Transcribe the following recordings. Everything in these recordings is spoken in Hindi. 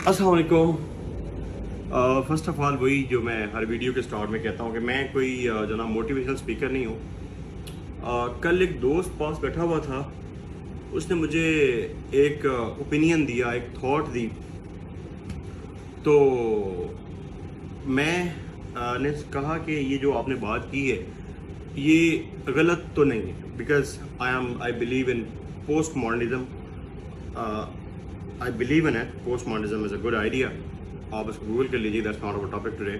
अस्सलाम वालेकुम। फ़र्स्ट ऑफ़ ऑल वही जो मैं हर वीडियो के स्टार्ट में कहता हूँ कि मैं कोई जो ना मोटिवेशनल स्पीकर नहीं हूँ। कल एक दोस्त पास बैठा हुआ था, उसने मुझे एक ओपिनियन दिया, एक थॉट दी। तो मैं ने कहा कि ये जो आपने बात की है ये गलत तो नहीं है, because I believe in post modernism. I believe in it. Post modernism is a good idea. आप उसको गूगल कर लीजिए, that's not our topic today.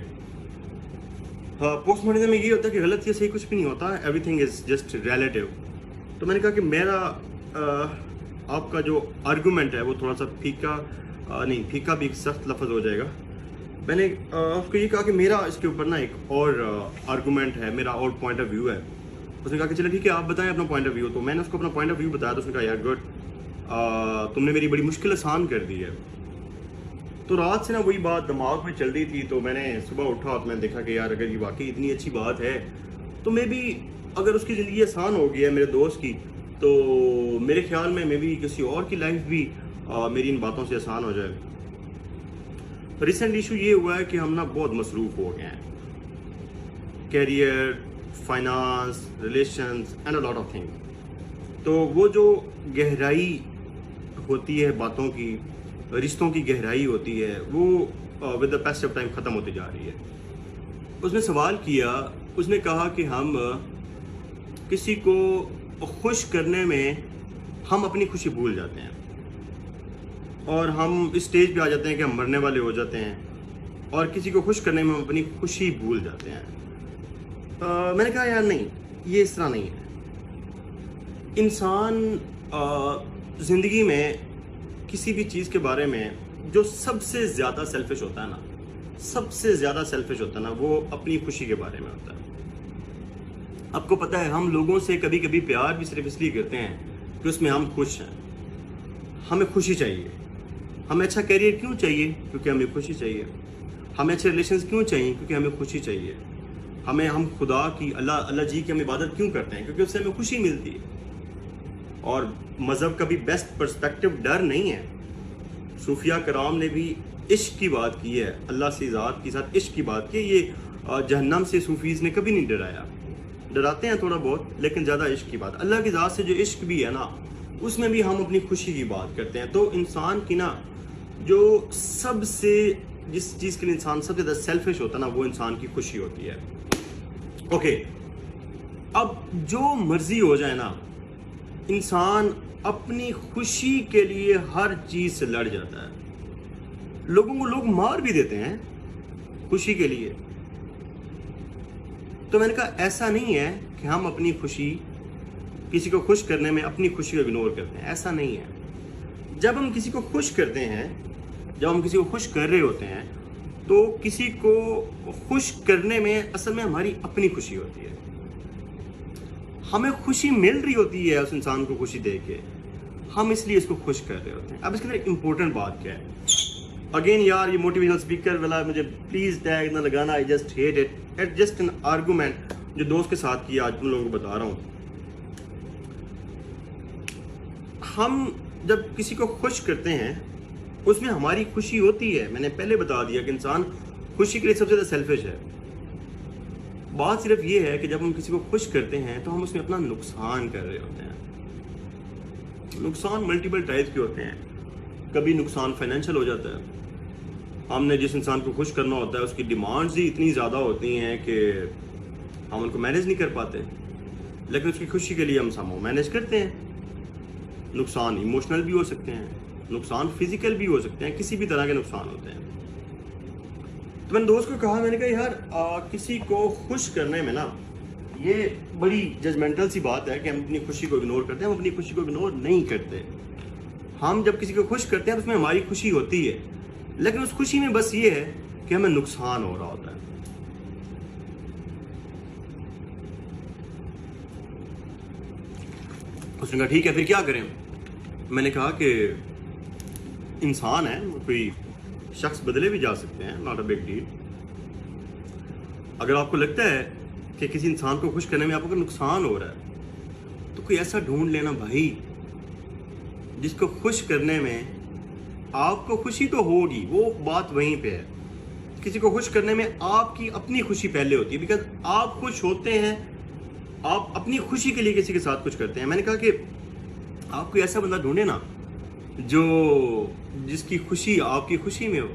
Post modernism में ये होता है कि गलत या सही कुछ भी नहीं होता, एवरीथिंग इज जस्ट रिलेटिव। तो मैंने कहा कि मेरा आपका जो आर्गूमेंट है वो थोड़ा सा फीका नहीं, फीका भी एक सख्त लफ्ज़ हो जाएगा। मैंने उसको ये कहा कि मेरा इसके ऊपर ना एक और आर्गूमेंट है, मेरा और पॉइंट ऑफ व्यू है। उसने कहा कि चलो ठीक है, आप बताएं अपना पॉइंट ऑफ व्यू। तो मैंने उसको अपना पॉइंट ऑफ व्यू बताया, तो उसने कहा यार गुड, तुमने मेरी बड़ी मुश्किल आसान कर दी है। तो रात से ना वही बात दिमाग में चल रही थी। तो मैंने सुबह उठा और मैंने देखा कि यार अगर ये वाकई इतनी अच्छी बात है तो मे बी अगर उसकी ज़िंदगी आसान हो गई है मेरे दोस्त की, तो मेरे ख्याल में मे बी किसी और की लाइफ भी मेरी इन बातों से आसान हो जाए। रिसेंट इशू ये हुआ है कि हम ना बहुत मसरूफ़ हो गए हैं, career, finance, relations and a lot of things. तो वो जो गहराई होती है बातों की, रिश्तों की गहराई होती है, वो with the passage of time ख़त्म होती जा रही है। उसने सवाल किया, उसने कहा कि हम किसी को खुश करने में हम अपनी खुशी भूल जाते हैं, और हम इस स्टेज पे आ जाते हैं कि हम मरने वाले हो जाते हैं, और किसी को खुश करने में हम अपनी खुशी भूल जाते हैं। मैंने कहा यार नहीं, ये इस तरह नहीं है। इंसान ज़िंदगी में किसी भी चीज़ के बारे में जो सबसे ज़्यादा सेल्फिश होता है ना, सबसे ज़्यादा सेल्फिश होता है ना, वो अपनी खुशी के बारे में होता है। आपको पता है हम लोगों से कभी कभी प्यार भी सिर्फ इसलिए करते हैं कि उसमें हम खुश हैं, हमें खुशी चाहिए। हमें अच्छा करियर क्यों चाहिए? क्योंकि हमें खुशी चाहिए। हमें अच्छे रिलेशंस क्यों चाहिए? क्योंकि हमें खुशी चाहिए। हम खुदा की, अल्लाह जी की हम इबादत क्यों करते हैं? क्योंकि उससे हमें खुशी मिलती है। और मज़हब का भी बेस्ट पर्सपेक्टिव डर नहीं है। सूफिया कराम ने भी इश्क की बात की है, अल्लाह से ज़ात के साथ इश्क की बात की। ये जहन्नम से सूफीज़ ने कभी नहीं डराया। डराते हैं थोड़ा बहुत, लेकिन ज़्यादा इश्क की बात, अल्लाह की ज़ात से जो इश्क भी है ना, उसमें भी हम अपनी खुशी की बात करते हैं। तो इंसान की ना जो सबसे, जिस चीज़ के लिए इंसान सबसे ज़्यादा सेल्फिश होता है ना, वो इंसान की खुशी होती है। ओके, अब जो मर्जी हो जाए ना, इंसान अपनी खुशी के लिए हर चीज से लड़ जाता है। लोगों को लोग मार भी देते हैं खुशी के लिए। तो मैंने कहा ऐसा नहीं है कि हम अपनी खुशी, किसी को खुश करने में अपनी खुशी को इग्नोर करते हैं, ऐसा नहीं है। जब हम किसी को खुश करते हैं, जब हम किसी को खुश कर रहे होते हैं, तो किसी को खुश करने में असल में हमारी अपनी खुशी होती है। हमें खुशी मिल रही होती है उस इंसान को खुशी दे के, हम इसलिए इसको खुश कर रहे होते हैं। अब इसके अंदर इंपॉर्टेंट बात क्या है? अगेन यार, ये मोटिवेशनल स्पीकर वाला मुझे प्लीज टैग ना लगाना, I just hate it. It just an argument जो दोस्त के साथ किया, आज तुम लोगों को बता रहा हूँ। हम जब किसी को खुश करते हैं उसमें हमारी खुशी होती है। मैंने पहले बता दिया कि इंसान खुशी के लिए सबसे ज़्यादा सेल्फिश है। बात सिर्फ ये है कि जब हम किसी को खुश करते हैं तो हम उसमें अपना नुकसान कर रहे होते हैं। नुकसान मल्टीपल टाइप के होते हैं। कभी नुकसान फाइनेंशियल हो जाता है। हमने जिस इंसान को खुश करना होता है उसकी डिमांड्स ही इतनी ज़्यादा होती हैं कि हम उनको मैनेज नहीं कर पाते, लेकिन उसकी खुशी के लिए हम समो मैनेज करते हैं। नुकसान इमोशनल भी हो सकते हैं, नुकसान फिजिकल भी हो सकते हैं, किसी भी तरह के नुकसान होते हैं। तो मैंने दोस्त को कहा, मैंने कहा यार किसी को खुश करने में ना, ये बड़ी जजमेंटल सी बात है कि हम अपनी खुशी को इग्नोर करते हैं। हम अपनी खुशी को इग्नोर नहीं करते। हम जब किसी को खुश करते हैं तो उसमें हमारी खुशी होती है, लेकिन उस खुशी में बस ये है कि हमें नुकसान हो रहा होता है। उसने कहा ठीक है, फिर क्या करें? मैंने कहा कि इंसान है, कोई शख्स बदले भी जा सकते हैं, नॉट अ बिग डील। अगर आपको लगता है कि किसी इंसान को खुश करने में आपको नुकसान हो रहा है, तो कोई ऐसा ढूंढ लेना भाई जिसको खुश करने में आपको खुशी तो होगी, वो बात वहीं पे है। किसी को खुश करने में आपकी अपनी खुशी पहले होती है, बिकॉज आप खुश होते हैं, आप अपनी खुशी के लिए किसी के साथ कुछ करते हैं। मैंने कहा कि आप कोई ऐसा बंदा ढूंढे ना जो जिसकी खुशी आपकी खुशी में हो,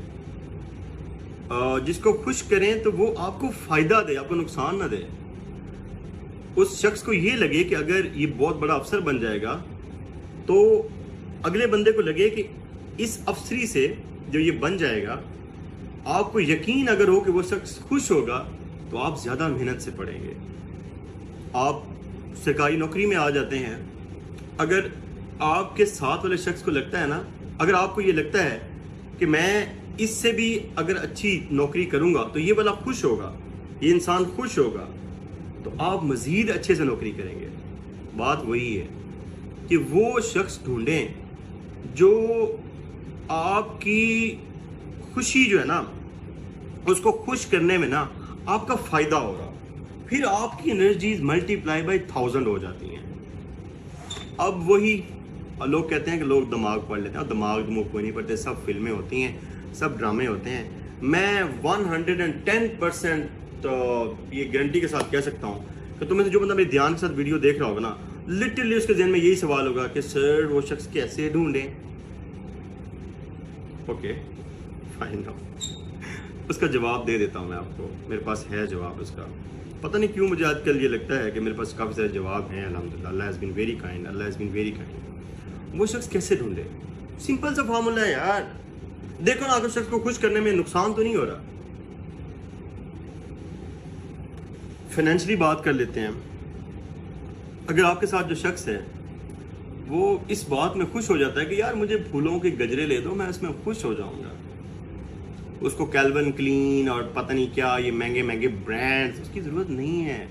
जिसको खुश करें तो वो आपको फायदा दे, आपको नुकसान ना दे। उस शख्स को ये लगे कि अगर ये बहुत बड़ा अफसर बन जाएगा तो अगले बंदे को लगे कि इस अफसरी से जो ये बन जाएगा, आपको यकीन अगर हो कि वो शख्स खुश होगा तो आप ज्यादा मेहनत से पढ़ेंगे। आप सरकारी नौकरी में आ जाते हैं, अगर आपके साथ वाले शख्स को लगता है ना, अगर आपको ये लगता है कि मैं इससे भी अगर अच्छी नौकरी करूंगा तो ये वाला खुश होगा, ये इंसान खुश होगा, तो आप मजीद अच्छे से नौकरी करेंगे। बात वही है कि वो शख्स ढूंढें जो आपकी खुशी जो है ना, उसको खुश करने में ना आपका फायदा होगा, फिर आपकी एनर्जीज मल्टीप्लाई बाय 1000 हो जाती हैं। अब वही लोग कहते हैं कि लोग दिमाग पढ़ लेते हैं, और दिमाग कोई नहीं पढ़ते, सब फिल्में होती हैं, सब ड्रामे होते हैं। मैं 110% ये गारंटी के साथ कह सकता हूँ कि तुम्हें से जो बंदा मेरे ध्यान के साथ वीडियो देख रहा होगा ना, लिटरली उसके जहन में यही सवाल होगा कि सर वो शख्स कैसे ढूंढें। ओके फाइन, उसका जवाब दे देता हूँ मैं आपको, मेरे पास है जवाब उसका। पता नहीं क्यों मुझे आजकल ये लगता है कि मेरे पास काफ़ी सारे जवाब हैं, अल्हम्दुलिल्लाह, Allah has been very kind, Allah has been very kind. वो शख्स कैसे ढूंढे? सिंपल सा फार्मूला है यार। देखो ना, अगर शख्स को खुश करने में नुकसान तो नहीं हो रहा। फाइनेंशियली बात कर लेते हैं। अगर आपके साथ जो शख्स है वो इस बात में खुश हो जाता है कि यार मुझे फूलों के गजरे ले दो, मैं इसमें खुश हो जाऊंगा, उसको कैल्विन क्लीन और पता नहीं क्या ये महंगे महंगे ब्रांड्स उसकी जरूरत नहीं है।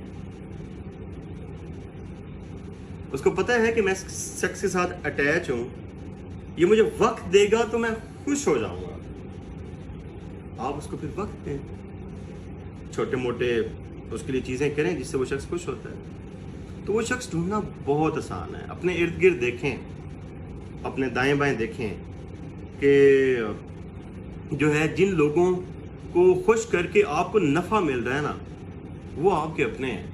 उसको पता है कि मैं शख्स के साथ अटैच हूं, ये मुझे वक्त देगा तो मैं खुश हो जाऊंगा। आप उसको फिर वक्त दें, छोटे मोटे उसके लिए चीजें करें जिससे वो शख्स खुश होता है। तो वो शख्स ढूंढना बहुत आसान है। अपने इर्द गिर्द देखें, अपने दाएं बाएं देखें कि जो है जिन लोगों को खुश करके आपको नफ़ा मिल रहा है ना, वो आपके अपने हैं।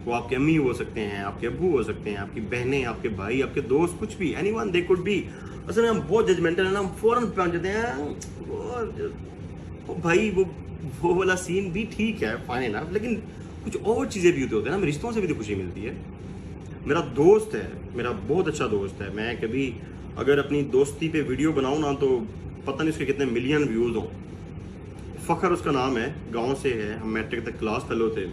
वो आपके अम्मी हो सकते हैं, आपके अब्बू हो सकते हैं, आपकी बहनें, आपके भाई, आपके दोस्त, कुछ भी, एनीवन दे कुड बी। असल में हम बहुत जजमेंटल है ना, हम फौरन पहुंच जाते हैं वो भाई वो वाला सीन भी ठीक है, फाइन है, लेकिन कुछ और चीज़ें भी होती हैं ना। रिश्तों से भी तो खुशी मिलती है। मेरा दोस्त है, मेरा बहुत अच्छा दोस्त है, मैं कभी अगर अपनी दोस्ती पे वीडियो बनाऊँ ना तो पता नहीं उसके कितने मिलियन व्यूज़ हों। फ़खर उसका नाम है, गांव से है, हम मैट्रिक तक क्लास फेलो थे।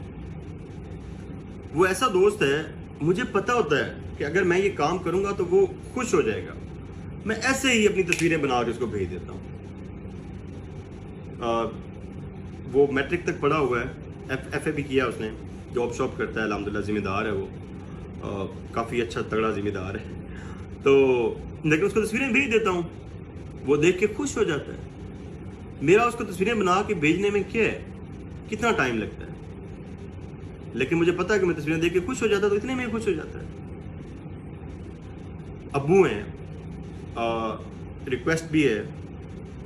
वो ऐसा दोस्त है, मुझे पता होता है कि अगर मैं ये काम करूंगा तो वो खुश हो जाएगा। मैं ऐसे ही अपनी तस्वीरें बना के उसको भेज देता हूँ। वो मैट्रिक तक पढ़ा हुआ है, FA भी किया उसने, जॉब शॉप करता है, अल्हम्दुलिल्लाह, जिम्मेदार है वो, काफ़ी अच्छा तगड़ा जिम्मेदार है। तो लेकिन उसको तस्वीरें भेज देता हूँ, वो देख के खुश हो जाता है। मेरा उसको तस्वीरें बना के भेजने में क्या है, कितना टाइम लगता है, लेकिन मुझे पता है कि मैं तस्वीरें देख के खुश हो जाता, तो इतने में खुश हो जाता है। अब्बू हैं, रिक्वेस्ट भी है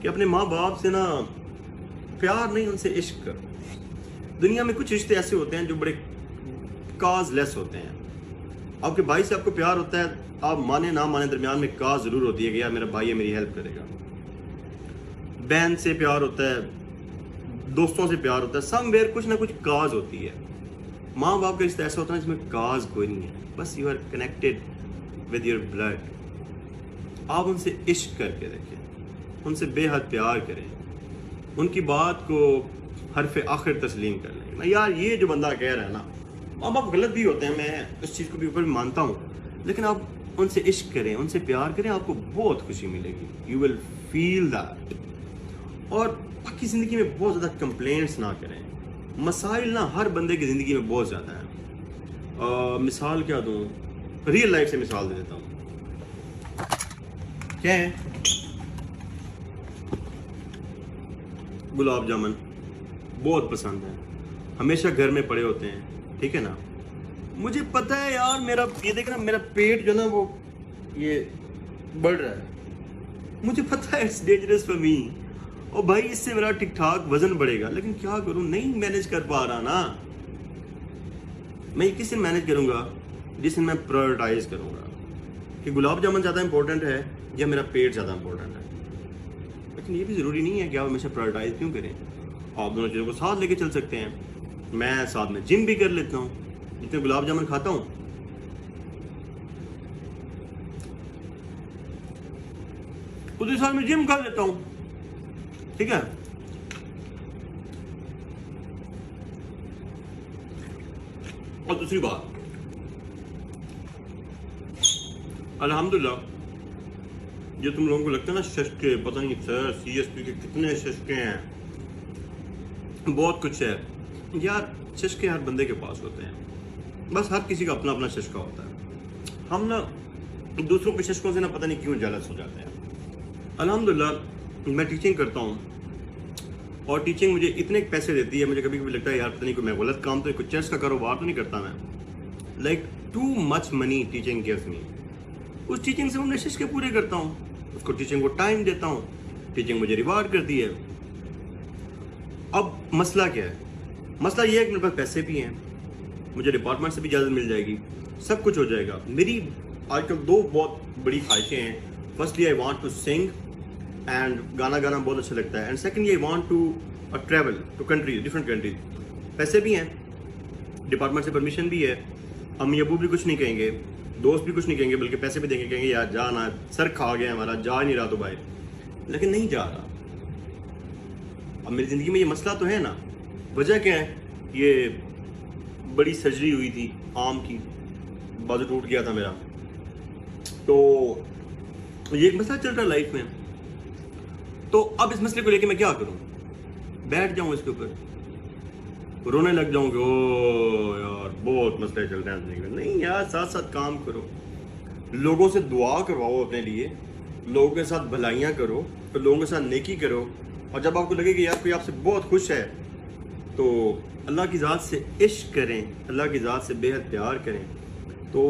कि अपने माँ बाप से ना प्यार नहीं, उनसे इश्क करो। दुनिया में कुछ रिश्ते ऐसे होते हैं जो बड़े काज लेस होते हैं। आपके भाई से आपको प्यार होता है, आप माने ना माने, दरमियान में काज जरूर होती है कि यार मेरा भाई है, मेरी हेल्प करेगा। बहन से प्यार होता है, दोस्तों से प्यार होता है, समवेयर कुछ ना कुछ काज होती है। माँ बाप का रिश्ता ऐसा होता है जिसमें काज कोई नहीं है, बस you are connected with your blood. आप उनसे इश्क करके देखें, उनसे बेहद प्यार करें, उनकी बात को हरफ आखिर तस्लीम कर लें ना। यार ये जो बंदा कह रहा है ना, माँ बाप गलत भी होते हैं, मैं इस चीज़ को भी ऊपर भी मानता हूँ, लेकिन आप उनसे इश्क करें, उनसे प्यार करें, आपको बहुत खुशी मिलेगी। You will feel that. और बाकी ज़िंदगी में बहुत ज़्यादा कंप्लेंट्स ना करें। मसाइल ना हर बंदे की ज़िंदगी में बहुत ज़्यादा है। मिसाल क्या दूँ, रियल लाइफ से मिसाल दे देता हूँ। क्या है, गुलाब जामुन बहुत पसंद है, हमेशा घर में पड़े होते हैं, ठीक है ना। मुझे पता है यार, मेरा ये देखना, मेरा पेट जो ना वो ये बढ़ रहा है, मुझे पता है इट्स डेंजरस फॉर मी, और भाई इससे मेरा ठीक ठाक वजन बढ़ेगा, लेकिन क्या करूं, नहीं मैनेज कर पा रहा ना। मैं ये किस दिन मैनेज करूंगा, जिस दिन मैं प्रायोरिटाइज करूंगा कि गुलाब जामुन ज़्यादा इंपॉर्टेंट है या मेरा पेट ज़्यादा इंपॉर्टेंट है। लेकिन ये भी ज़रूरी नहीं है कि आप हमेशा प्रायोरिटाइज क्यों करें, आप दोनों चीज़ों को साथ लेके चल सकते हैं। मैं साथ में जिम भी कर लेता हूँ, जितने गुलाब जामुन खाता हूँ उतने साथ में जिम कर लेता हूँ, ठीक है। और दूसरी बात, अल्हम्दुलिल्लाह, जो तुम लोगों को लगता है ना शशके, पता नहीं सर सीएसपी के कितने शशके हैं, बहुत कुछ है यार। शशके हर बंदे के पास होते हैं, बस हर किसी का अपना अपना शशका होता है। हम ना दूसरों के शशकों से ना पता नहीं क्यों जेलस हो जाते हैं। अल्हम्दुलिल्लाह मैं टीचिंग करता हूँ, और टीचिंग मुझे इतने पैसे देती है, मुझे कभी कभी लगता है यार पता नहीं कोई मैं गलत काम तो, कुछ चर्च का कारोबार तो नहीं करता मैं। Like too much money teaching gives me. उस टीचिंग से मैं नशिश के पूरे करता हूँ, उसको टीचिंग को टाइम देता हूँ, टीचिंग मुझे रिवार्ड करती है। अब मसला क्या है, मसला ये है कि मेरे पास पैसे भी हैं, मुझे डिपार्टमेंट से भी इजाज़त मिल जाएगी, सब कुछ हो जाएगा। मेरी आजकल दो बहुत बड़ी ख्वाहिशें हैं। Firstly I want to sing, and गाना गाना बहुत अच्छा लगता है, and secondly I want to travel to countries, different countries. पैसे भी हैं, डिपार्टमेंट से परमिशन भी है, अम्मी अबू भी कुछ नहीं कहेंगे, दोस्त भी कुछ नहीं कहेंगे, बल्कि पैसे भी देंगे, कहेंगे यार जा ना, सर खा गया हमारा, जा नहीं रहा तो भाई, लेकिन नहीं जा रहा। अब मेरी ज़िंदगी में ये मसला तो है ना। वजह क्या है, ये बड़ी सर्जरी हुई थी आम की, बाजू टूट गया था मेरा, तो ये एक मसला चल रहा है लाइफ में। तो अब इस मसले को लेके मैं क्या करूं, बैठ जाऊं इसके ऊपर, रोने लग जाऊंगे, ओ यार बहुत मसले चल रहे हैं जिंदगी में। नहीं यार, साथ साथ काम करो, लोगों से दुआ करवाओ अपने लिए, लोगों के साथ भलाइयाँ करो, तो लोगों के साथ नेकी करो, और जब आपको लगे कि यार कोई आपसे बहुत खुश है तो अल्लाह की ज़ात से इश्क करें, अल्लाह की ज़ात से बेहद प्यार करें, तो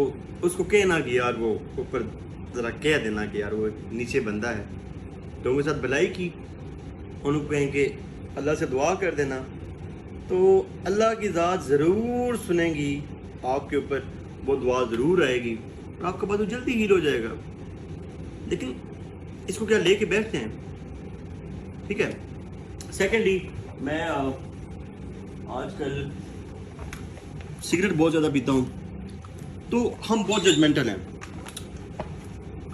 उसको कहना कि यार वो ऊपर ज़रा कह देना कि यार वो नीचे बंदा है, लोगों के साथ भलाई की, उनको कहें कि अल्लाह से दुआ कर देना, तो अल्लाह की ज़ात ज़रूर सुनेगी आपके ऊपर, वो दुआ ज़रूर आएगी और आपका बात जल्दी हील हो जाएगा। लेकिन इसको क्या लेके बैठते हैं, ठीक है। सेकेंडली, मैं आजकल सिगरेट बहुत ज़्यादा पीता हूँ, तो हम बहुत जजमेंटल हैं,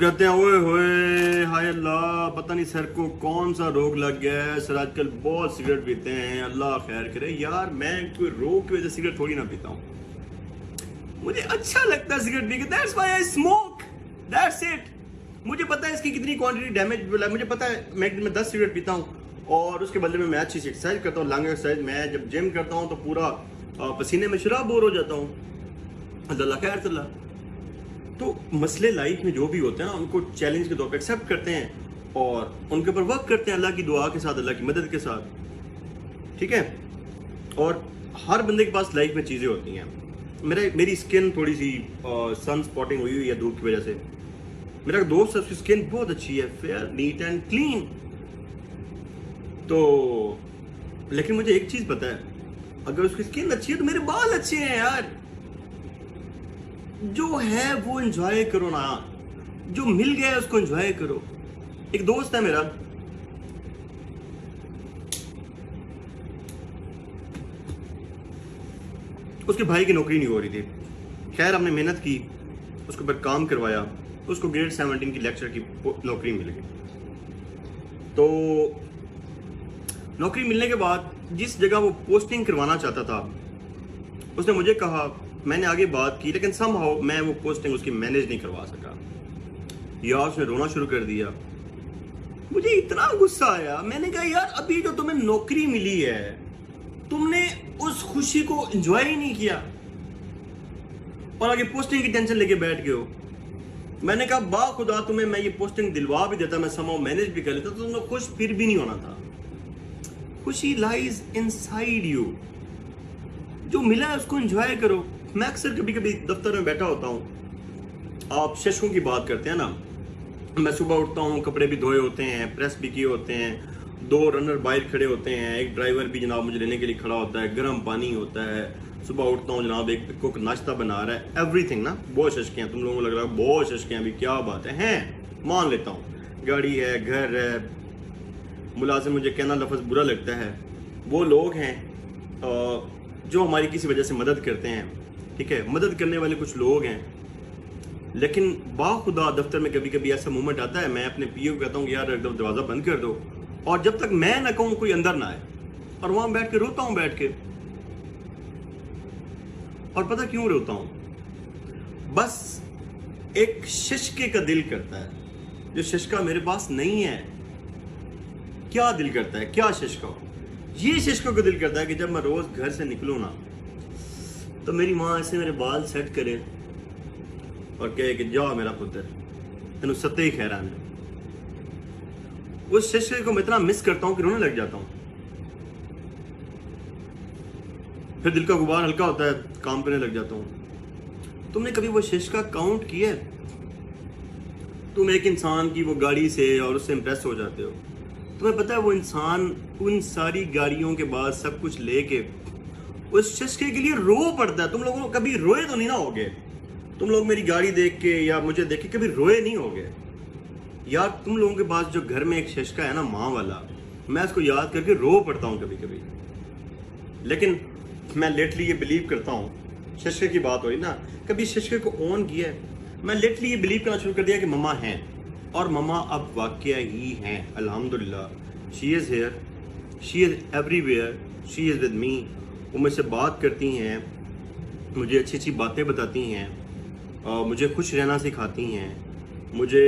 कहते हैं ओए होए हाय अल्लाह, पता नहीं सर को कौन सा रोग लग गया है, सर आजकल बहुत सिगरेट पीते हैं, अल्लाह खैर करे। यार मैं कोई रोग की वजह से सिगरेट थोड़ी ना पीता हूँ, मुझे अच्छा लगता है सिगरेट पी के, that's why I smoke, that's it. मुझे पता है इसकी कितनी क्वांटिटी डैमेज, मुझे पता है मैं एक दिन में 10 सिगरेट पीता हूँ, और उसके बदले में मैं अच्छी सी एक्सरसाइज करता हूँ, लंग एक्सरसाइज। मैं जब जिम करता हूँ तो पूरा पसीने में शराब बोर हो जाता हूँ, अल्लाह खैर चला। तो मसले लाइफ में जो भी होते हैं ना, उनको चैलेंज के तौर पर एक्सेप्ट करते हैं और उनके ऊपर वर्क करते हैं, अल्लाह की दुआ के साथ, अल्लाह की मदद के साथ, ठीक है। और हर बंदे के पास लाइफ में चीज़ें होती हैं। मेरी स्किन थोड़ी सी सन स्पॉटिंग हुई हुई है धूप की वजह से। मेरा दोस्त है, उसकी स्किन बहुत अच्छी है, फेयर नीट एंड क्लीन। तो लेकिन मुझे एक चीज़ पता है, अगर उसकी स्किन अच्छी है तो मेरे बाल अच्छे हैं यार। जो है वो एंजॉय करो ना, जो मिल गया है उसको एंजॉय करो। एक दोस्त है मेरा, उसके भाई की नौकरी नहीं हो रही थी, खैर हमने मेहनत की, उसके ऊपर काम करवाया, उसको ग्रेड 17 की लेक्चर की नौकरी मिल गई। तो नौकरी मिलने के बाद जिस जगह वो पोस्टिंग करवाना चाहता था, उसने मुझे कहा, मैंने आगे बात की, लेकिन समहाउ मैं वो पोस्टिंग उसकी मैनेज नहीं करवा सका। यार उसने रोना शुरू कर दिया, मुझे इतना गुस्सा आया। मैंने कहा यार अभी जो तुम्हें नौकरी मिली है, तुमने उस खुशी को एंजॉय ही नहीं किया और आगे पोस्टिंग की टेंशन लेके बैठ गए हो। मैंने कहा बा खुदा तुम्हें मैं ये पोस्टिंग दिलवा भी देता, मैं समहाउ मैनेज भी कर लेता, तो तुमने खुश फिर भी नहीं होना था। खुशी लाइज इनसाइड यू, जो मिला है उसको एंजॉय करो। मैं अक्सर कभी कभी दफ्तर में बैठा होता हूँ, आप शशकों की बात करते हैं ना, मैं सुबह उठता हूँ, कपड़े भी धोए होते हैं, प्रेस भी किए होते हैं, 2 रनर बाहर खड़े होते हैं, एक ड्राइवर भी जनाब मुझे लेने के लिए खड़ा होता है, गर्म पानी होता है, सुबह उठता हूँ जनाब, एक कुक नाश्ता बना रहा है, एवरीथिंग ना। बहुत शशके हैं, तुम लोगों को लग रहा है बहुत शशके हैं, अभी क्या बात है, मान लेता हूँ, गाड़ी है, घर है, मुलाजिम, मुझे कहना लफ्ज़ बुरा लगता है, वो लोग हैं जो हमारी किसी वजह से मदद करते हैं, ठीक है, मदद करने वाले कुछ लोग हैं। लेकिन बाखुदा दफ्तर में कभी कभी ऐसा मोमेंट आता है, मैं अपने पीओ को कहता हूँ यार एकदम दरवाज़ा बंद कर दो, और जब तक मैं ना कहूँ कोई अंदर ना आए, और वहां बैठ के रोता हूँ बैठ के। और पता क्यों रोता हूँ? बस एक शिशके का दिल करता है, जो शिशका मेरे पास नहीं है। क्या दिल करता है, क्या शिशका हो? ये शिशकों को दिल करता है कि जब मैं रोज घर से निकलूं ना, तो मेरी माँ ऐसे मेरे बाल सेट करे और कहे कि जाओ मेरा पुत्र, तेन सत्ते ही खैरान है। उस शिशके को मैं इतना मिस करता हूं कि रोने लग जाता हूं। फिर दिल का गुबार हल्का होता है, काम करने लग जाता हूं। तुमने कभी वो शिशका काउंट किया है? तुम एक इंसान की वो गाड़ी से और उससे इंप्रेस हो जाते हो, तुम्हें पता है वो इंसान उन सारी गाड़ियों के बाद सब कुछ लेके उस शिशके के लिए रो पड़ता है। तुम लोगों कभी रोए तो नहीं ना होगे? तुम लोग मेरी गाड़ी देख के या मुझे देख के कभी रोए नहीं होगे यार? तुम लोगों के पास जो घर में एक शिशका है ना, माँ वाला, मैं उसको याद करके रो पड़ता हूँ कभी कभी। लेकिन मैं लेटली ये बिलीव करता हूँ, शिशके की बात हो रही ना, कभी शिशके को ऑन किया है? मैं लेटली ये बिलीव करना शुरू कर दिया कि मम्मा हैं, और मम्मा अब वाकया ही हैं, अल्हम्दुलिल्लाह। She is here, she is everywhere, she is with me. वो मुझसे बात करती हैं, मुझे अच्छी अच्छी बातें बताती हैं, मुझे खुश रहना सिखाती हैं, मुझे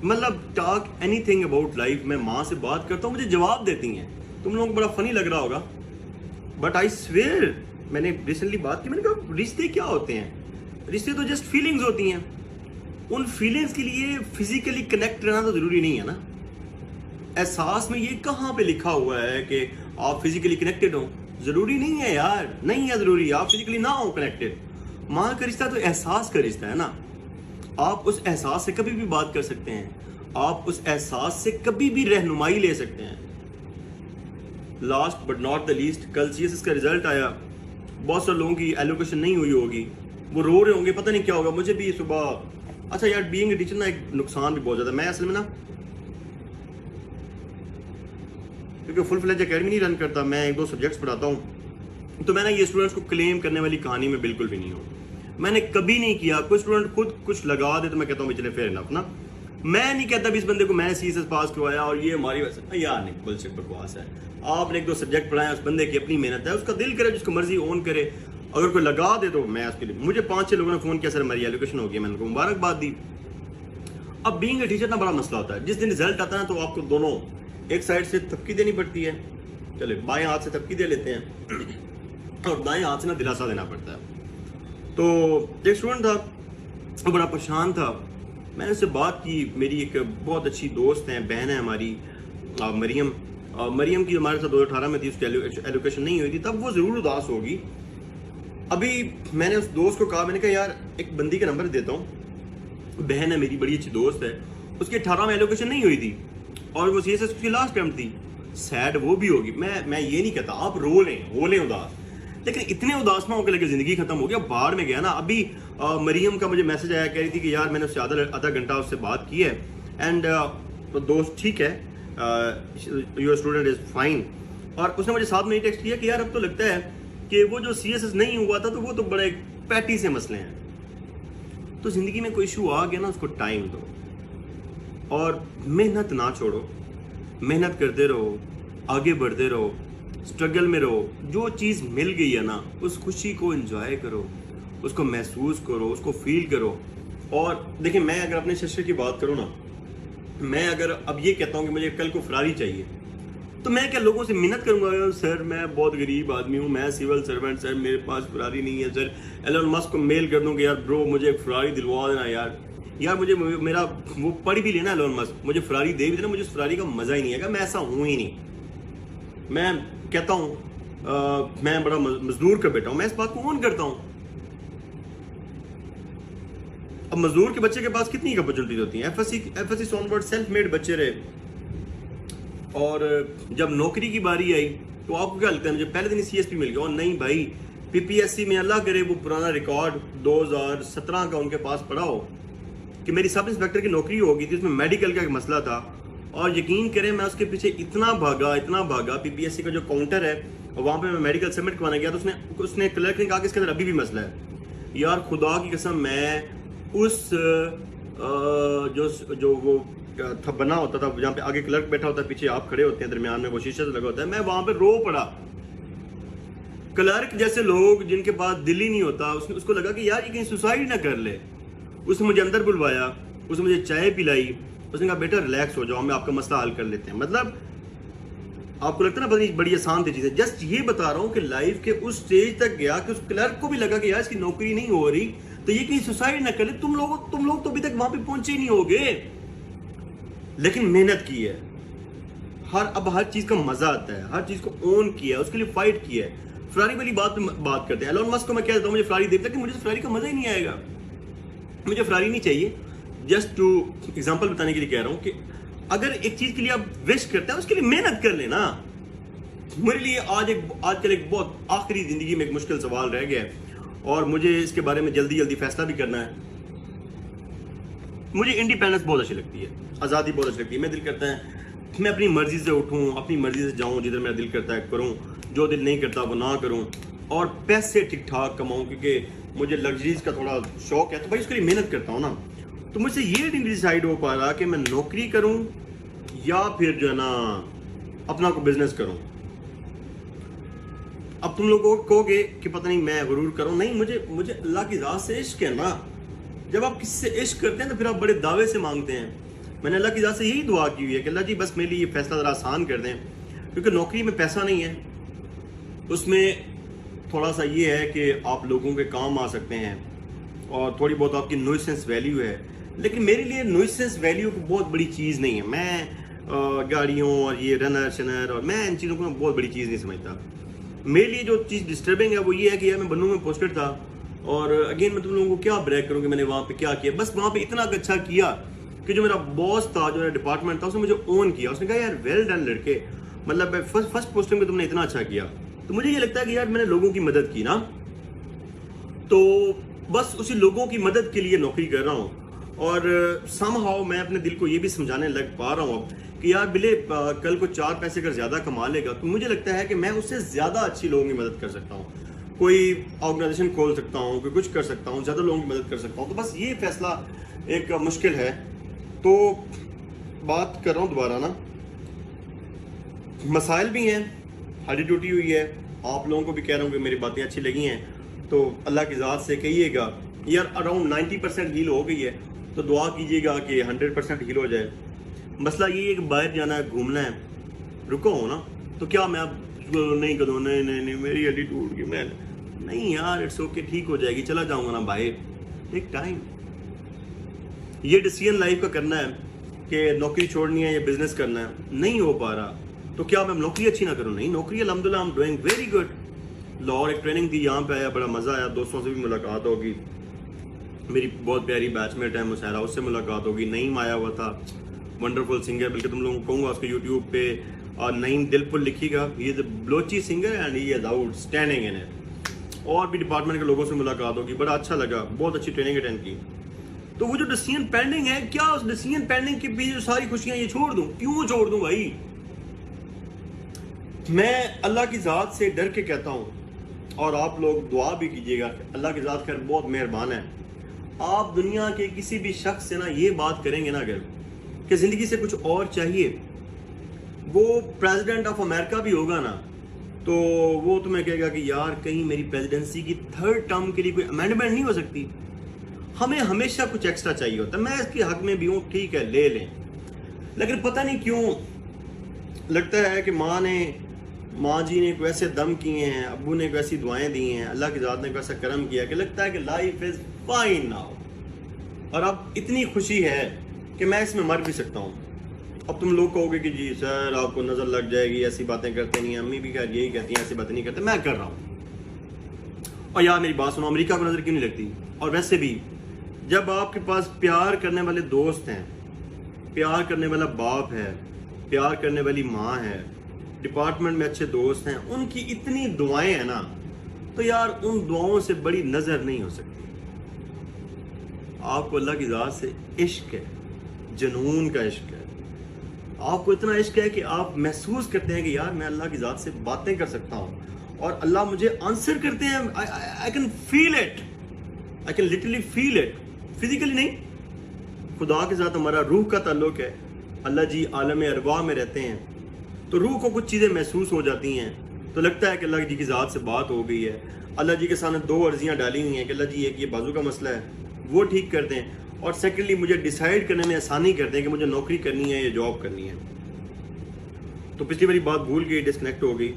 मतलब टॉक एनीथिंग अबाउट लाइफ। मैं माँ से बात करता हूँ, मुझे जवाब देती हैं। तुम लोगों को बड़ा फनी लग रहा होगा, बट आई स्वेयर, मैंने रिसेंटली बात की, मैंने कहा रिश्ते क्या होते हैं? रिश्ते तो जस्ट फीलिंग्स होती हैं। उन फीलिंग्स के लिए फिजिकली कनेक्ट रहना तो जरूरी नहीं है ना। एहसास में ये कहाँ पे लिखा हुआ है कि आप फिजिकली कनेक्टेड हो? जरूरी नहीं है यार, नहीं है जरूरी आप फिजिकली ना हो कनेक्टेड। माँ का रिश्ता तो एहसास का रिश्ता है ना। आप उस एहसास से कभी भी बात कर सकते हैं, आप उस एहसास से कभी भी रहनुमाई ले सकते हैं। Last but not the least, कल सीएसएस का रिजल्ट आया, बहुत सारे लोगों की एलोकेशन नहीं हुई होगी, वो रो रहे होंगे, पता नहीं क्या होगा। मुझे भी सुबह, अच्छा यार बीइंग ए टीचर ना एक नुकसान भी बहुत ज्यादा। मैं असल में ना, क्योंकि फुल फ्लेज एकेडमी नहीं रन करता, मैं 1-2 सब्जेक्ट्स पढ़ाता हूँ, तो मैं ना ये स्टूडेंट्स को क्लेम करने वाली कहानी में बिल्कुल भी नहीं हूँ। मैंने कभी नहीं किया। कोई स्टूडेंट खुद कुछ लगा दे तो मैं कहता हूँ चले फेयर इनफ ना। मैं नहीं कहता भी इस बंदे को मैंने सीएसएस पास करवाया और ये हमारी वजह, यार नहीं, बुलशिट बकवास है। आपने 1-2 सब्जेक्ट पढ़ाए, उस बंदे की अपनी मेहनत है, उसका दिल करे जिसको मर्जी ऑन करे। अगर कोई लगा दे तो मैं उसके लिए, मुझे 5-6 लोगों ने फोन किया सर हमारी एलोकेशन हो गई, मैंने उनको मुबारकबाद दी। अब बीइंग ए टीचर ना बड़ा मसला होता है, जिस दिन रिजल्ट आता है तो आपको दोनों एक साइड से थपकी देनी पड़ती है, चले बाएं हाथ से थपकी दे लेते हैं और दाएं हाथ से ना दिलासा देना पड़ता है। तो एक स्टूडेंट था, वो बड़ा परेशान था, मैंने उससे बात की। मेरी एक बहुत अच्छी दोस्त है, बहन है हमारी, मरियम। मरियम की हमारे साथ 2018 में थी, उसकी एलोकेशन नहीं हुई थी, तब वो ज़रूर उदास होगी। अभी मैंने उस दोस्त को कहा, मैंने कहा यार एक बंदी का नंबर देता हूँ, बहन है मेरी, बड़ी अच्छी दोस्त है, उसकी 18 में एलोकेशन नहीं हुई थी और वो सीएसएस की लास्ट टाइम थी। सैड वो भी होगी, मैं ये नहीं कहता आप रो लें, हो लें उदास, लेकिन इतने उदास ना होकर लगे जिंदगी खत्म हो गया, बाहर में गया ना। अभी मरियम का मुझे मैसेज आया, कह रही थी कि यार मैंने उससे आधा घंटा उससे बात की है एंड तो दोस्त ठीक है, योर स्टूडेंट इज फाइन। और उसने मुझे साथ में ही टेक्स्ट किया कि यार अब तो लगता है कि वो जो सीएसएस नहीं हुआ था तो वो तो बड़े पैटी से मसले हैं। तो जिंदगी में कोई इशू आ गया ना, उसको टाइम दो और मेहनत ना छोड़ो, मेहनत करते रहो, आगे बढ़ते रहो, स्ट्रगल में रहो। जो चीज़ मिल गई है ना, उस खुशी को एंजॉय करो, उसको महसूस करो, उसको फील करो। और देखिए, मैं अगर अपने शिष्य की बात करूँ ना, मैं अगर अब ये कहता हूँ कि मुझे कल को फरारी चाहिए, तो मैं क्या लोगों से मिन्नत करूंगा? सर मैं बहुत गरीब आदमी हूँ, मैं सिविल सर्वेंट, सर मेरे पास फरारी नहीं है। सर एलन मस्क को मेल कर दूंगा, यार ब्रो मुझे एक फरारी दिलवा देना यार मुझे मेरा वो पढ़ भी लेना एलन मस्क, मुझे फरारी दे भी देना, मुझे उस फरारी का मजा ही नहीं आएगा। मैं ऐसा हूँ ही नहीं। मैं कहता हूँ मैं बड़ा मजदूर का बेटा हूँ, मैं इस बात को ऑन करता हूँ। अब अब मजदूर के बच्चे के पास कितनी अपॉर्चुनिटीज होती हैं, एफएससी सोनवर्ड सेल्फ मेड बच्चे रहे, और जब नौकरी की बारी आई तो आपको क्या लगता है, मुझे पहले दिन सीएसपी मिल गया, और नहीं भाई पीपीएससी में अल्लाह करे वो पुराना रिकॉर्ड 2017 का उनके पास पड़ा हो कि मेरी सब इंस्पेक्टर की नौकरी होगी थी, उसमें मेडिकल का एक मसला था, और यकीन करें मैं उसके पीछे इतना भागा, पीपीएससी का जो काउंटर है वहाँ पे मैं मेडिकल सबमिट करवाना गया तो उसने क्लर्क ने कहा कि इसके अंदर अभी भी मसला है। यार खुदा की कसम, मैं उस जो वो था बना होता था जहाँ पे आगे क्लर्क बैठा होता है, पीछे आप खड़े होते हैं, दरमियान में वो शीशे से लगा होता है, मैं वहां पे रो पड़ा। क्लर्क जैसे लोग जिनके पास दिल ही नहीं होता, उसको लगा कि यार ये कहीं सुसाइड ना कर ले। उसने मुझे अंदर बुलवाया, उसने मुझे चाय पिलाई, उसने कहा बेटा रिलैक्स हो जाओ, हम आपका मसला हल कर लेते हैं। मतलब आपको लगता है ना बड़ी आसान थी चीजें। जस्ट ये बता रहा हूँ कि लाइफ के उस स्टेज तक गया कि उस क्लर्क को भी लगा कि यार इसकी नौकरी नहीं हो रही तो ये कहीं सुसाइड ना कर ले। तुम लोग तो अभी तक वहां पे पहुंचे नहीं होगे, लेकिन मेहनत की है। अब हर चीज का मजा आता है, हर चीज को ओन किया है, उसके लिए फाइट किया है। फरारी वाली बात करते हैं। एलोन मस्क को मैं कह देता हूँ मुझे फरारी देता कि मुझे तो फरारी का मजा ही नहीं आएगा, मुझे फरारी नहीं चाहिए। जस्ट टू एग्जांपल बताने के लिए कह रहा हूँ कि अगर एक चीज के लिए आप विश करते हैं उसके लिए मेहनत कर लेना। मेरे लिए आजकल एक बहुत आखिरी जिंदगी में एक मुश्किल सवाल रह गया है और मुझे इसके बारे में जल्दी फैसला भी करना है। मुझे इंडिपेंडेंस बहुत अच्छी लगती है, आज़ादी बहुत अच्छी लगती है। मैं दिल करता है मैं अपनी मर्जी से उठूं, अपनी मर्जी से जाऊं, जिधर मेरा दिल करता है करूं, जो दिल नहीं करता वो ना करूं, और पैसे ठीक ठाक कमाऊं, क्योंकि मुझे लग्जरीज का थोड़ा शौक है। तो भाई उसके लिए मेहनत करता हूं ना। तो मुझसे ये नहीं डिसाइड हो पा रहा कि मैं नौकरी करूं या फिर जो है ना अपना को बिजनेस करूं। अब तुम लोग कहोगे कि पता नहीं मैं गुरूर करूं, नहीं, मुझे अल्लाह की राह से इश्क है ना। जब आप किसी से इश्क करते हैं तो फिर आप बड़े दावे से मांगते हैं। मैंने अल्लाह की राह से यही दुआ की हुई है कि अल्लाह जी बस मेरे लिए ये फैसला ज़रा आसान कर दें, क्योंकि नौकरी में पैसा नहीं है, उसमें थोड़ा सा ये है कि आप लोगों के काम आ सकते हैं और थोड़ी बहुत आपकी नुइसेंस वैल्यू है, लेकिन मेरे लिए नुइसेंस वैल्यू को बहुत बड़ी चीज़ नहीं है। मैं गाड़ियों और ये रनर शनर और मैं इन चीज़ों को बहुत बड़ी चीज़ नहीं समझता। मेरे लिए जो चीज़ डिस्टर्बिंग है वो ये है कि यार मैं बन्नू में पोस्टेड था और अगेन मैं तुम लोगों को क्या ब्रेक करूँ कि मैंने वहाँ पे क्या किया। बस वहाँ पे इतना अच्छा किया कि जो मेरा बॉस था, जो मेरा डिपार्टमेंट था, उसने मुझे ओन किया। उसने कहा यार वेल डन लड़के, मतलब फर्स्ट पोस्टिंग में तुमने इतना अच्छा किया। तो मुझे ये लगता है कि यार मैंने लोगों की मदद की ना, तो बस उसी लोगों की मदद के लिए नौकरी कर रहा हूँ। और समहाउ मैं अपने दिल को ये भी समझाने लग पा रहा हूँ अब कि यार बिले कल को 4 पैसे अगर ज़्यादा कमा लेगा तो मुझे लगता है कि मैं उससे ज़्यादा अच्छी लोगों की मदद कर सकता हूँ। कोई ऑर्गेनाइजेशन खोल सकता हूँ, कोई कुछ कर सकता हूँ, ज़्यादा लोगों की मदद कर सकता हूँ। तो बस ये फैसला एक मुश्किल है। तो बात कर रहा हूँ दोबारा ना, मसाइल भी हैं, हार्डी ड्यूटी हुई है। आप लोगों को भी कह रहा हूँ कि मेरी बातें अच्छी लगी हैं तो अल्लाह की ज़ात से कहिएगा यार अराउंड 90% हील हो गई है, तो दुआ कीजिएगा कि 100% हील हो जाए। मसला ये है कि बाहर जाना है, घूमना है, रुको हो ना, तो क्या मैं अब नहीं करूँ, नहीं मेरी हड्डी टूट गई, मैं नहीं यार इट्स ओके, ठीक हो जाएगी, चला जाऊँगा ना बाहर, टेक टाइम। ये डिसीजन लाइफ का करना है कि नौकरी छोड़नी है या बिजनेस करना है, नहीं हो पा रहा तो क्या मैं नौकरी अच्छी ना करूँ? नहीं, नौकरी अल्हम्दुलिल्लाह I am doing very good. Lahore एक ट्रेनिंग थी, यहाँ पे आया, बड़ा मज़ा आया, दोस्तों से भी मुलाकात होगी, मेरी बहुत प्यारी बैचमेट है मुसैरा, उससे मुलाकात होगी। नईम आया हुआ था, वंडरफुल सिंगर, बल्कि तुम लोगों को कहूँगा उसके यूट्यूब पे और नईम दिलपुर लिखिएगा, he is a Balochi singer and he is outstanding in it. और भी डिपार्टमेंट के लोगों से मुलाकात होगी, बड़ा अच्छा लगा, बहुत अच्छी ट्रेनिंग अटेंड की। तो वो जो डिसीजन पेंडिंग है, क्या उस डिसीजन पेंडिंग के पीछे सारी खुशियाँ ये छोड़ दूँ? क्यों छोड़ दूँ भाई? मैं अल्लाह की ज़ात से डर के कहता हूँ, और आप लोग दुआ भी कीजिएगा, अल्लाह की ज़ात खैर बहुत मेहरबान है। आप दुनिया के किसी भी शख्स से ना ये बात करेंगे ना अगर कि ज़िंदगी से कुछ और चाहिए, वो प्रेसिडेंट ऑफ अमेरिका भी होगा ना, तो वो तुम्हें कहेगा कि यार कहीं मेरी प्रेसिडेंसी की 3rd टर्म के लिए कोई अमेंडमेंट नहीं हो सकती? हमें हमेशा कुछ एक्स्ट्रा चाहिए होता है। मैं इसके हक में भी हूँ, ठीक है ले लें, लेकिन पता नहीं क्यों लगता है कि माँ जी ने वैसे दम किए हैं, अब्बू ने वैसी दुआएं दी हैं, अल्लाह की ज़ात ने वैसा करम किया कि लगता है कि लाइफ इज़ फाइन नाउ, और अब इतनी खुशी है कि मैं इसमें मर भी सकता हूँ। अब तुम लोग कहोगे कि जी सर आपको नज़र लग जाएगी, ऐसी बातें करते नहीं, अम्मी भी खैर यही कहती हैं ऐसी बातें नहीं करते, मैं कर रहा हूँ। और यार मेरी बात सुनो, अमेरिका को नज़र क्यों नहीं लगती? और वैसे भी जब आपके पास प्यार करने वाले दोस्त हैं, प्यार करने वाला बाप है, प्यार करने वाली माँ है, डिपार्टमेंट में अच्छे दोस्त हैं, उनकी इतनी दुआएं हैं ना, तो यार उन दुआओं से बड़ी नजर नहीं हो सकती। आपको अल्लाह की ज़ात से इश्क है, जुनून का इश्क है, आपको इतना इश्क है कि आप महसूस करते हैं कि यार मैं अल्लाह की ज़ात से बातें कर सकता हूँ और अल्लाह मुझे आंसर करते हैं। I can feel it, I can literally feel it, physically नहीं, खुदा के साथ हमारा रूह का ताल्लुक है। अल्लाह जी आलम अरवाह में रहते हैं, तो रूह को कुछ चीज़ें महसूस हो जाती हैं, तो लगता है कि अल्लाह जी की ज़ात से बात हो गई है। अल्लाह जी के सामने 2 अर्जियाँ डाली हुई हैं कि अल्लाह जी एक ये बाजू का मसला है, वो ठीक कर दें, और सेकेंडली मुझे डिसाइड करने में आसानी कर दें कि मुझे नौकरी करनी है या जॉब करनी है। तो पिछली बारी बात भूल गई, डिस्कनेक्ट हो गई।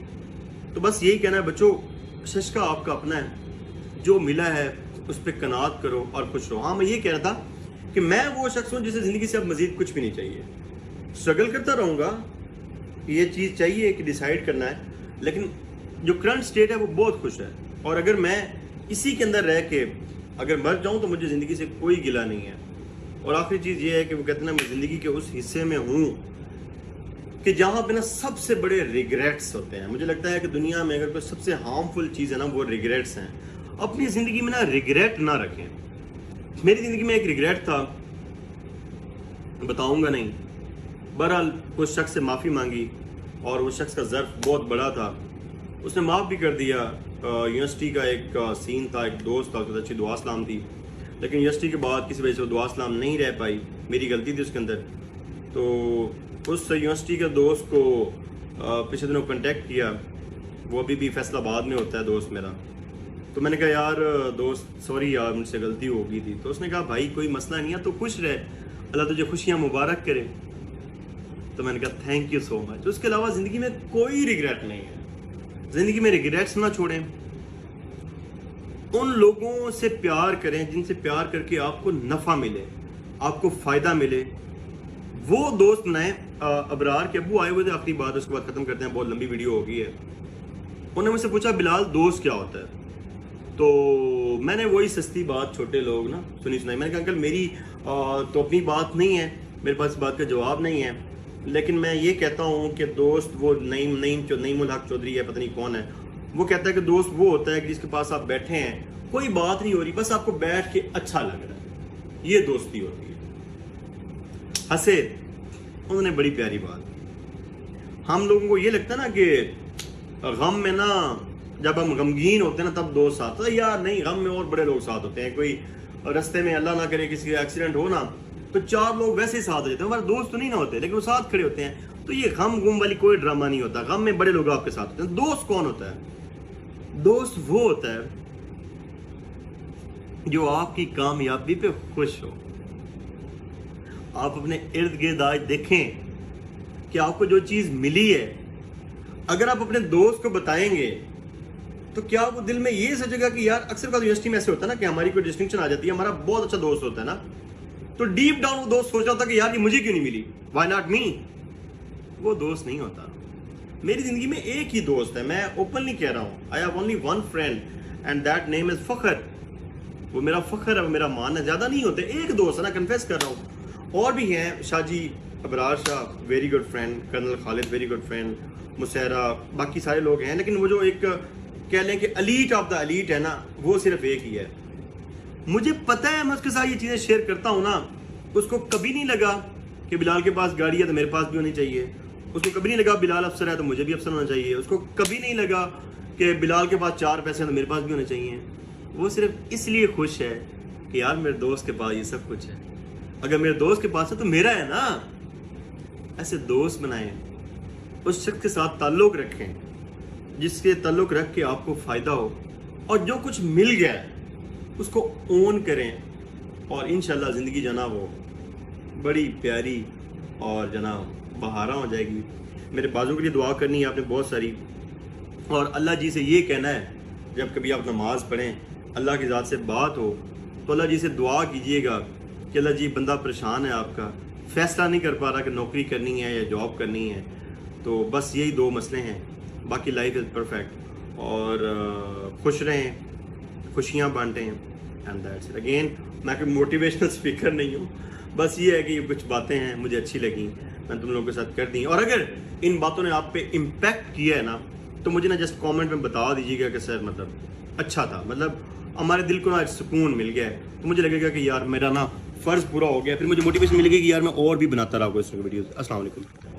तो बस यही कहना है बच्चों, शशका आपका अपना है, जो मिला है उस पर कनात करो और खुश रहो। हाँ, मैं ये कह रहा था कि मैं वो शख्स हूँ जिसे ज़िंदगी से अब मज़ीद कुछ भी नहीं चाहिए। स्ट्रगल करता रहूँगा, ये चीज़ चाहिए कि डिसाइड करना है, लेकिन जो करंट स्टेट है वो बहुत खुश है। और अगर मैं इसी के अंदर रह के अगर मर जाऊँ तो मुझे ज़िंदगी से कोई गिला नहीं है। और आखिरी चीज़ ये है कि वो कहते हैं ना, मैं ज़िंदगी के उस हिस्से में हूँ कि जहाँ पे ना सबसे बड़े रिग्रेट्स होते हैं। मुझे लगता है कि दुनिया में अगर कोई सबसे हार्मफुल चीज़ है ना, वो रिग्रेट्स हैं। अपनी ज़िंदगी में ना रिग्रेट ना रखें। मेरी ज़िंदगी में एक रिग्रेट था, बताऊँगा नहीं। बहरहाल उस शख्स से माफ़ी मांगी और उस शख्स का ज़र्फ बहुत बड़ा था, उसने माफ़ भी कर दिया। यूनिवर्सिटी का एक सीन था, एक दोस्त था, उसके अच्छी दुआ सलाम थी, लेकिन यूनिवर्सिटी के बाद किसी वजह से वो दुआ सलाम नहीं रह पाई, मेरी गलती थी उसके अंदर। तो उस यूनिवर्सिटी के दोस्त को पिछले दिनों कांटेक्ट किया, वो अभी भी फैसलाबाद में होता है दोस्त मेरा। तो मैंने कहा यार दोस्त सॉरी यार मुझसे गलती हो गई थी। तो उसने कहा भाई कोई मसला नहीं है, तो खुश रहे, अल्लाह तुझे खुशियाँ मुबारक करे। तो मैंने कहा थैंक यू सो मच। उसके अलावा ज़िंदगी में कोई रिग्रेट नहीं है। ज़िंदगी में रिग्रेट्स ना छोड़ें, उन लोगों से प्यार करें जिनसे प्यार करके आपको नफ़ा मिले, आपको फ़ायदा मिले। वो दोस्त नए अबरार के अब्बू आए हुए थे, आखिरी बात उसके बाद ख़त्म करते हैं, बहुत लंबी वीडियो हो गई है। उन्होंने मुझसे पूछा बिलाल दोस्त क्या होता है, तो मैंने वही सस्ती बात छोटे लोग ना सुनी सुनाई। मैंने कहा अंकल मेरी तो अपनी बात नहीं है, मेरे पास बात का जवाब नहीं है, लेकिन मैं ये कहता हूँ कि दोस्त वो नईमुल हक चौधरी है, पता नहीं कौन है, वो कहता है कि दोस्त वो होता है कि जिसके पास आप बैठे हैं, कोई बात नहीं हो रही, बस आपको बैठ के अच्छा लग रहा है, ये दोस्ती होती है। हंसे, उन्होंने बड़ी प्यारी बात। हम लोगों को ये लगता है ना कि गम में ना, जब हम गमगीन होते हैं ना तब दोस्त साथ, तो यार नहीं, गम में और बड़े लोग साथ होते हैं। कोई रास्ते में अल्लाह ना करे किसी का एक्सीडेंट हो ना, तो 4 लोग वैसे ही साथ हो जाते हैं। हमारे दोस्त तो नहीं ना होते, लेकिन वो साथ खड़े होते हैं। तो ये गम गुम वाली कोई ड्रामा नहीं होता, गम में बड़े लोग आपके साथ होते हैं। दोस्त कौन होता है? दोस्त वो होता है जो आपकी कामयाबी पे खुश हो। आप अपने इर्द गिर्द आज देखें कि आपको जो चीज मिली है, अगर आप अपने दोस्त को बताएंगे तो क्या वो दिल में ये सोचेगा कि यार, अक्सर का यूनिवर्सिटी में ऐसे होता है ना कि हमारी कोई डिस्टिंक्शन आ जाती है, हमारा बहुत अच्छा दोस्त होता है ना, तो डीप डाउन वो दोस्त सोच रहा होता है कि यार ये मुझे क्यों नहीं मिली, व्हाई नॉट मी। वो दोस्त नहीं होता। मेरी जिंदगी में एक ही दोस्त है, मैं ओपनली कह रहा हूँ, I have only one friend and that name is Fakhar. वो मेरा फखर है, वो मेरा मान है, ज्यादा नहीं होते, एक दोस्त है ना, कन्फेस कर रहा हूँ। और भी हैं, Shahji Abrar Shah very good friend, colonel Khalid very good friend, Musaira, बाकी सारे लोग हैं, लेकिन वो जो एक कह लें कि एलीट ऑफ द एलीट है ना, वो सिर्फ एक ही है। मुझे पता है, मैं उसके साथ ये चीज़ें शेयर करता हूँ ना, उसको कभी नहीं लगा कि बिलाल के पास गाड़ी है तो मेरे पास भी होनी चाहिए, उसको कभी नहीं लगा बिलाल अफसर है तो मुझे भी अफसर होना चाहिए, उसको कभी नहीं लगा कि बिलाल के पास 4 पैसे हैं तो मेरे पास भी होने चाहिए। वो सिर्फ इसलिए खुश है कि यार मेरे दोस्त के पास ये सब कुछ है, अगर मेरे दोस्त के पास है तो मेरा है ना। ऐसे दोस्त बनाएं, उस शख्स के साथ ताल्लुक रखें जिसके ताल्लुक रख के आपको फ़ायदा हो, और जो कुछ मिल गया है उसको ओन करें, और इंशाल्लाह ज़िंदगी जना वो बड़ी प्यारी और जना बहारा हो जाएगी। मेरे बाजू के लिए दुआ करनी है आपने बहुत सारी, और अल्लाह जी से ये कहना है, जब कभी आप नमाज़ पढ़ें, अल्लाह की ज़ात से बात हो, तो अल्लाह जी से दुआ कीजिएगा कि अल्लाह जी बंदा परेशान है, आपका फ़ैसला नहीं कर पा रहा कि नौकरी करनी है या जॉब करनी है, तो बस यही 2 मसले हैं, बाकी लाइफ इज़ परफेक्ट। और खुश रहें, खुशियाँ बांटें, एंड दैट्स इट। अगेन मैं कोई मोटिवेशनल स्पीकर नहीं हूँ, बस ये है कि ये कुछ बातें हैं मुझे अच्छी लगी, मैंने तुम लोगों के साथ कर दी। और अगर इन बातों ने आप पे इम्पैक्ट किया है ना, तो मुझे ना जस्ट कमेंट में बता दीजिएगा कि सर मतलब अच्छा था, मतलब हमारे दिल को ना सुकून मिल गया है, तो मुझे लगेगा कि यार मेरा ना फ़र्ज़ पूरा हो गया, फिर मुझे मोटिवेशन मिलेगी कि यार मैं और भी बनाता रहा इस वीडियोज़। अस्सलाम वालेकुम।